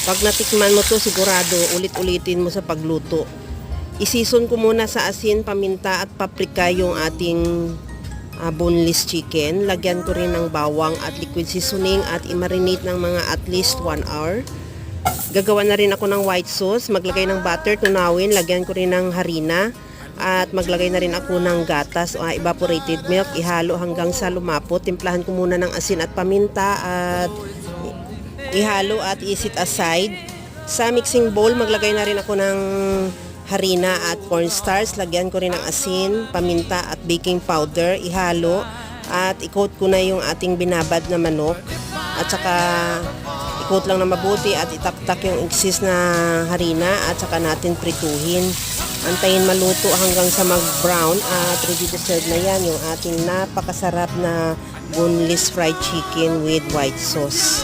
Pag natikman mo to, sigurado ulit-ulitin mo sa pagluto. I-season ko muna sa asin, paminta at paprika yung ating boneless chicken. Lagyan ko rin ng bawang at liquid seasoning at i-marinate ng mga at least 1 hour. Gagawa na rin ako ng white sauce. Maglagay ng butter, tunawin. Lagyan ko rin ng harina. At maglagay na rin ako ng gatas o evaporated milk. Ihalo hanggang sa lumapot. Timplahan ko muna ng asin at paminta at ihalo at isit aside. Sa mixing bowl, maglagay na rin ako ng harina at cornstarch. Lagyan ko rin ng asin, paminta at baking powder. Ihalo at i-coat ko na yung ating binabad na manok. At saka i-coat lang na mabuti at itaptak yung excess na harina at saka natin prituhin. Antayin maluto hanggang sa mag-brown at ready to serve na yan yung ating napakasarap na boneless fried chicken with white sauce.